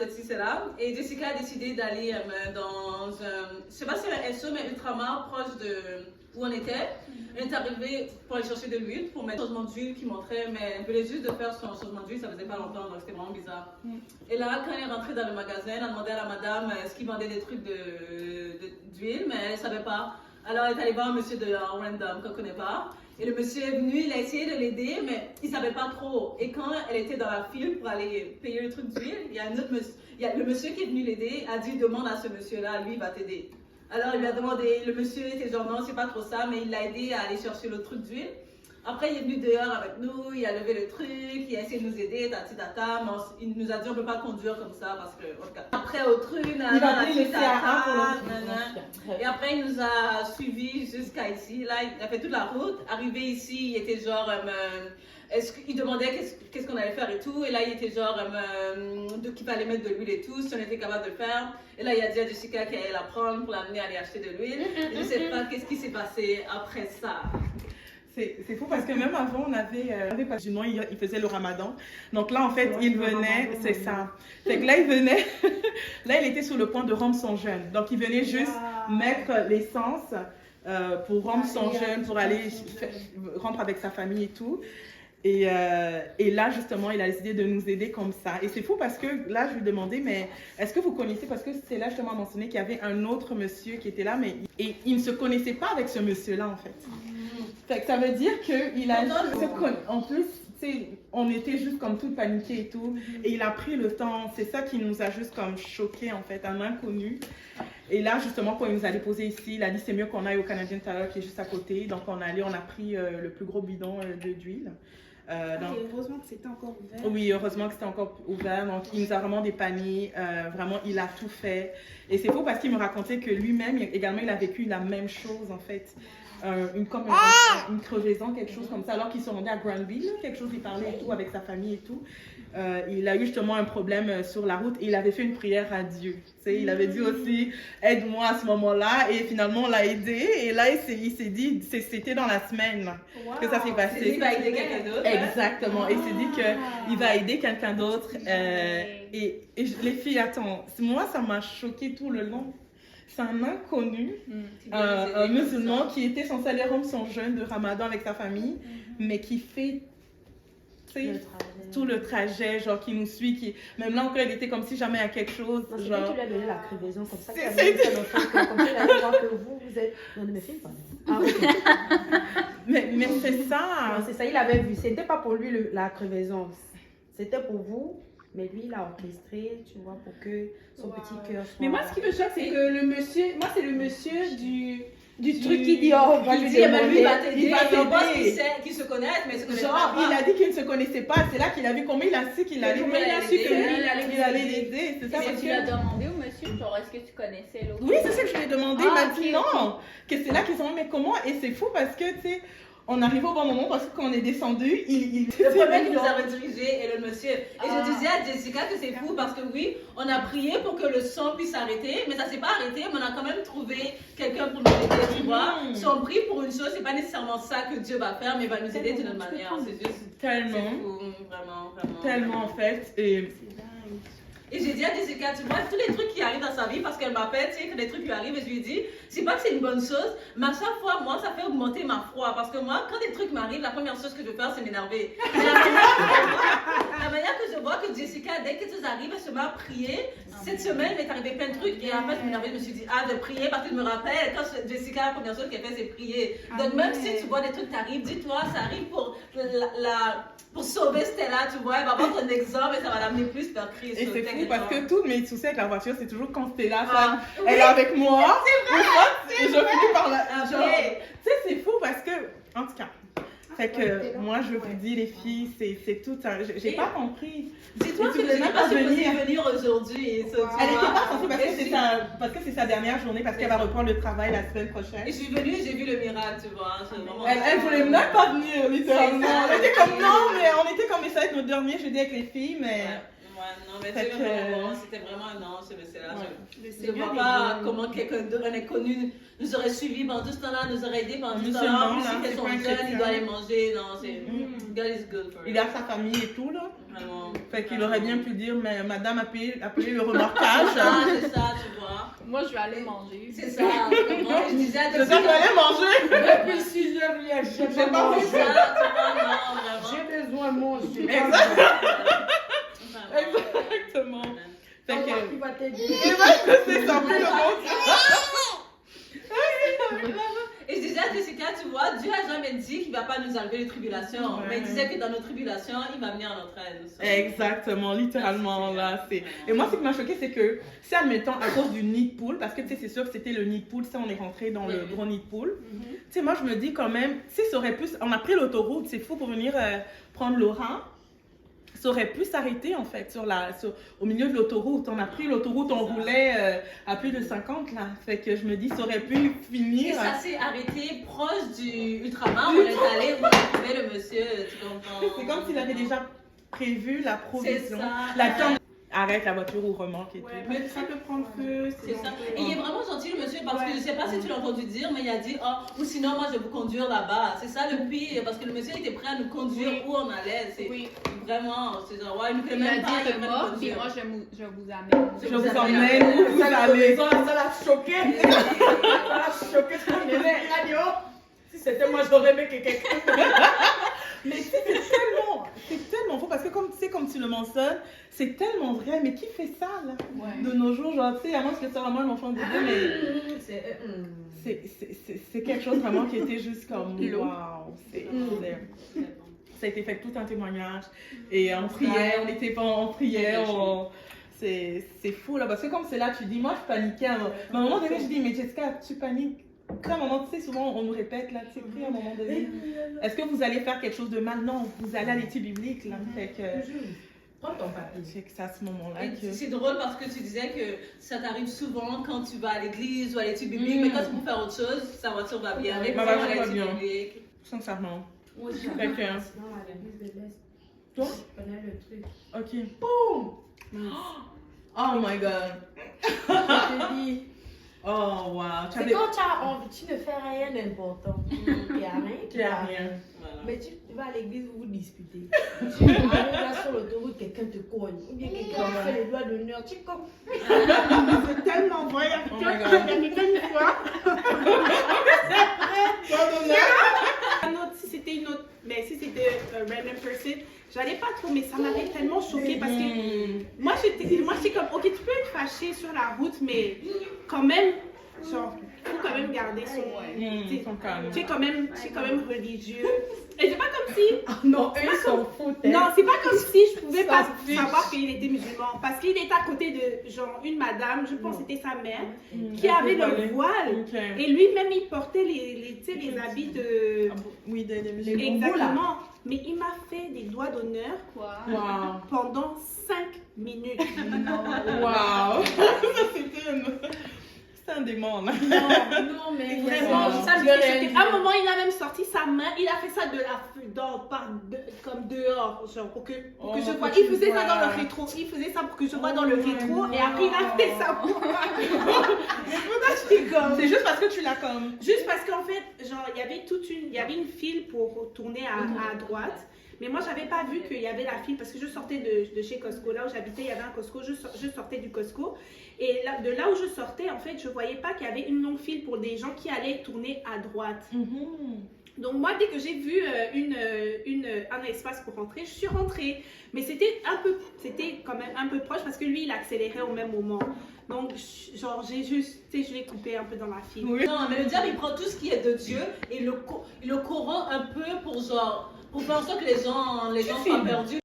ceci, cela. Et Jessica a décidé d'aller dans un, je sais pas si c'est un SO, mais Ultramar, proche de où on était. Elle est arrivée pour aller chercher de l'huile, pour mettre un changement d'huile qui montrait, mais elle voulait juste de faire son changement d'huile, ça faisait pas longtemps, donc c'était vraiment bizarre. Et là, quand elle est rentrée dans le magasin, elle a demandé à la madame est-ce qu'il vendait des trucs d'huile, mais elle ne savait pas. Alors elle est allée voir un monsieur de random qu'on ne connaît pas. Et le monsieur est venu, il a essayé de l'aider, mais il ne savait pas trop. Et quand elle était dans la file pour aller payer le truc d'huile, il y a un autre monsieur, le monsieur qui est venu l'aider a dit demande à ce monsieur-là, lui il va t'aider. Alors il lui a demandé, le monsieur était genre non, c'est pas trop ça, mais il l'a aidé à aller chercher le truc d'huile. Après il est venu dehors avec nous, il a levé le truc, il a essayé de nous aider, tati tata, mais il nous a dit on peut pas conduire comme ça parce que après au truc, il va plus laisser à et après il nous a suivis jusqu'à ici. Là il a fait toute la route, arrivé ici, il était genre est-ce qu'il demandait qu'est-ce qu'on allait faire et tout, et là il était genre qu'il fallait mettre de l'huile et tout, si on était capable de le faire. Et là il a dit à Jessica qu'elle allait la prendre pour l'amener à aller acheter de l'huile. Je ne sais pas qu'est-ce qui s'est passé après ça. C'est fou parce que même avant, on avait musulman, il faisait le ramadan. Donc là, en fait, il venait, c'est ça. Fait que là, il venait, là, il était sur le point de rendre son jeûne. Donc, il venait juste mettre l'essence pour rendre son jeûne, pour aller rentrer avec sa famille et tout. Et là, justement, il a décidé de nous aider comme ça. Et c'est fou parce que là, je lui demandais, mais est-ce que vous connaissez, parce que c'est là justement mentionné qu'il y avait un autre monsieur qui était là, mais et il ne se connaissait pas avec ce monsieur-là, en fait. Fait que ça veut dire qu'il a... En plus, on était juste comme tout paniqués et tout. Et il a pris le temps. C'est ça qui nous a juste comme choqués, en fait, un inconnu. Et là, justement, quand il nous a déposé ici, il a dit c'est mieux qu'on aille au Canadian Tire qui est juste à côté. Donc, on a pris le plus gros bidon d'huile. Heureusement que c'était encore ouvert. Oui, heureusement que c'était encore ouvert. Donc, il nous a vraiment dépanné. Vraiment, il a tout fait. Et c'est faux parce qu'il me racontait que lui-même, également, il a vécu la même chose, en fait. Une crevaison, quelque chose comme ça, alors qu'il se rendait à Granville, quelque chose, il parlait et tout avec sa famille et tout. Il a eu justement un problème sur la route et il avait fait une prière à Dieu. Il avait dit aussi, aide-moi à ce moment-là, et finalement on l'a aidé. Et là, il s'est dit, c'était dans la semaine que ça s'est passé. Il va aider quelqu'un d'autre. Exactement, et il s'est dit qu'il va aider quelqu'un d'autre. Et les filles, attends, moi ça m'a choquée tout le long. C'est un inconnu, un musulman qui était censé aller rendre son jeûne de Ramadan avec sa famille, mais qui fait tout le trajet, genre qui nous suit, même là encore il était comme si jamais il y a quelque chose. Non, c'est genre... que tu lui as donné la crevaison, comme ça qu'il a donné ça dans son comme ça il allait voir que vous êtes... Non, ne me filme pas. Ah, ok. mais c'est ça. Non, c'est ça, il avait vu. C'était pas pour lui la crevaison, c'était pour vous. Mais lui, il a orchestré, tu vois, pour que son petit cœur soit... Mais moi, ce qui me choque, c'est que le monsieur... Moi, c'est le monsieur du truc qui dit, oh, on va lui demander. Lui, il va t'aider. Il pense qu'il se connaît, mais il se connaît pas. Il a dit qu'il ne se connaissait pas. C'est là qu'il a vu combien il a su qu'il allait l'aider. C'est ça. Mais tu l'as demandé au monsieur, genre, est-ce que tu connaissais l'autre? Oui, c'est ça que je lui ai demandé. Il m'a dit non. Que c'est là qu'ils ont dit, mais comment? Et c'est fou parce que, tu sais... On arrive au bon moment parce que quand on est descendu, le premier qui nous avait dirigé est le monsieur. Et je disais à Jessica que c'est fou parce que oui, on a prié pour que le son puisse s'arrêter, mais ça s'est pas arrêté, mais on a quand même trouvé quelqu'un pour nous aider, tu vois. Si on prie pour une chose, c'est pas nécessairement ça que Dieu va faire, mais il va nous aider d'une autre manière. C'est juste tellement, fou, vraiment. Tellement en fait. Et j'ai dit à Jessica, tu vois, tous les trucs qui arrivent dans sa vie, parce qu'elle m'appelle, tu sais, que des trucs lui arrivent, et je lui dis, c'est pas que c'est une bonne chose, mais à chaque fois, moi, ça fait augmenter ma foi. Parce que moi, quand des trucs m'arrivent, la première chose que je veux faire, c'est m'énerver. La manière que je vois que Jessica, dès que ça arrive, elle se met à prier. Cette semaine, il m'est arrivé plein de trucs. Et après, je m'énervais, je me suis dit, de prier, parce qu'elle me rappelle, quand Jessica, la première chose qu'elle fait, c'est prier. Donc, même si tu vois des trucs t'arrivent, dis-toi, ça arrive pour sauver Stella, tu vois, elle va avoir ton exemple et ça va l'amener plus vers Christ. Et c'est fou parce que tous mes soucis avec la voiture, c'est toujours quand Stella, elle est avec moi. C'est vrai, et je finis par la... Tu sais, c'est fou parce que, en tout cas, fait que moi, je vous dis, les filles, c'est tout un... J'ai pas compris. Dis-toi que tu n'es pas supposée venir aujourd'hui. Elle n'était pas censée parce que c'est sa dernière journée, parce qu'elle va reprendre le travail la semaine prochaine. Et je suis venue et j'ai vu le miracle, tu vois. Elle voulait même pas venir, littéralement. On était comme, non, mais on était comme, ça va être notre dernier jeudi avec les filles, mais... non, mais Fait tu que- vraiment, c'était vraiment un non, ce monsieur-là. Ouais. Je ne vois pas comment quelqu'un d'un inconnu nous aurait suivi pendant tout ce temps-là, nous aurait aidé pendant tout ce temps-là. En plus, il fait son jeûne, il doit aller manger. Non, c'est. God is good for Il it. a sa famille et tout, là. Vraiment. Fait qu'il aurait bien pu dire, mais madame, appelez le remorquage. C'est ça, tu vois. Moi, je vais aller manger. C'est ça. Comment je disais à C'est ça, vous allez manger. Depuis 6 heures, il y a J'ai jamais pas C'est mangé. ça, tu vois, non, vraiment. J'ai besoin de manger. Exactement. Fait que, Il va t'aider. c'est ça, plus le monde. Et je disais à Jessica, tu vois, Dieu a jamais dit qu'il ne va pas nous enlever les tribulations. Ouais. Mais il disait que dans nos tribulations, il va venir à notre aide. Exactement, littéralement, là. Et moi, ce qui m'a choqué, c'est que, si admettons, à cause du nid de poule, parce que, tu sais, c'est sûr que c'était le nid de poule, ça, on est rentré dans le gros nid de poule. Tu sais, moi, je me dis quand même, si ça aurait pu, on a pris l'autoroute, c'est fou pour venir prendre Laura. Ça aurait pu s'arrêter en fait au milieu de l'autoroute. On a pris l'autoroute, on roulait à plus de 50 là. Fait que je me dis, ça aurait pu Et finir. ça s'est arrêté proche du Ultramar où on est allé, où on a trouvé le monsieur, tu comprends? C'est comme s'il avait déjà prévu la provision. C'est ça. La tente. Arrête la voiture ou remorque et tout. Ouais, mais ça peut prendre feu. C'est ça. Et il est vraiment gentil le monsieur parce que je sais pas si tu l'as entendu dire, mais il a dit oh, ou sinon moi je vais vous conduire là-bas. C'est ça le pire parce que le monsieur était prêt à nous conduire où on allait. C'est vraiment, c'est genre ouais, il nous fait Il a même pas, il dit est prêt à nous remorque, puis conduire. moi, je vous amène. Je vous emmène où vous allez. Ça l'a choqué. Ça l'a choqué. Il a dit, oh, si c'était moi, j'aurais aimé que quelqu'un. Mais tu sais, c'est tellement faux parce que comme tu le mentionnes, c'est tellement vrai. Mais qui fait ça là de nos jours, genre tu sais, à moins que ce soit vraiment un enfant de Dieu, mais c'est quelque chose vraiment qui était juste comme waouh. Ça a été fait tout un témoignage et on priait, on était pas, on priait, c'est fou là parce que comme c'est là, tu dis, moi je paniquais. À un moment donné, je dis, mais Jessica, tu paniques. À un moment, tu sais, souvent on nous répète là, tu sais, prie à un moment donné. Est-ce que vous allez faire quelque chose de mal? Non, vous allez à l'étude biblique là. Fait que Prends ton papier. c'est que c'est à ce moment-là Et que. c'est drôle parce que tu disais que ça t'arrive souvent quand tu vas à l'église ou à l'étude biblique, mais quand tu veux faire autre chose, sa voiture va bien. Mais Ma quand voiture à va l'étude bien. biblique, Sincèrement. Moi, j'ai Fait que. dans l'église de l'Est. Toi? Je connais le truc. Ok. Boum! Oh my god. Je te dis. Oh wow. Tu C'est avais- quand tu as envie, tu ne fais rien d'important. Il n'y a rien. Il y a rien. voilà. Mais tu vas à l'église où vous disputez. Tu arrives là sur l'autoroute, quelqu'un te cogne. Ou bien quelqu'un te fait les doigts d'honneur. Tu comme. C'est tellement vrai. Oh my Il y a god. quelqu'un une fois. Un autre, si c'était une autre, mais si c'était random person, j'allais pas trop, mais ça m'avait tellement choquée parce que moi j'étais comme, ok, tu peux être fâché sur la route, mais quand même, genre, faut quand même garder son. Ils sont calmes. Tu es quand même religieux. Et c'est pas comme si. Non, eux, ils s'en foutent. Non, c'est pas comme si je pouvais pas Ça fiche. savoir qu'il était musulman. Parce qu'il était à côté de, genre, une madame, je pense que c'était sa mère, qui Elle avait voilée. le voile. Ok. Et lui-même, il portait tu sais, les habits de. Oui, des Les bambous, là. Exactement. Mais il m'a fait des doigts d'honneur Quoi? Wow. pendant 5 minutes. Wow. C'est un démon là. Non, mais Vraiment, ça, je j'étais réalise. choquée. À un moment, il a même sorti sa main, il a fait ça comme dehors, genre pour que Oh, je vois. que Il tu faisait ça vois. dans le rétro. Il faisait ça pour que je vois dans le Oh, rétro. my Et après, il a fait ça pour moi. J'étais comme. C'est juste parce que tu l'as comme. Juste parce qu'en fait, genre, il y avait une file pour tourner à droite. Mais moi, j'avais pas vu qu'il y avait la file parce que je sortais de chez Costco. Là où j'habitais, il y avait un Costco. Je sortais du Costco. Et de là où je sortais, en fait, je voyais pas qu'il y avait une longue file pour des gens qui allaient tourner à droite. Donc moi, dès que j'ai vu un espace pour rentrer, je suis rentrée. Mais c'était quand même un peu proche parce que lui, il accélérait au même moment. Donc, genre, j'ai juste, tu sais, je l'ai coupé un peu dans la file. Oui. Non, mais le diable il prend tout ce qui est de Dieu et il le corrompt un peu pour genre pour faire en sorte que les gens soient perdus.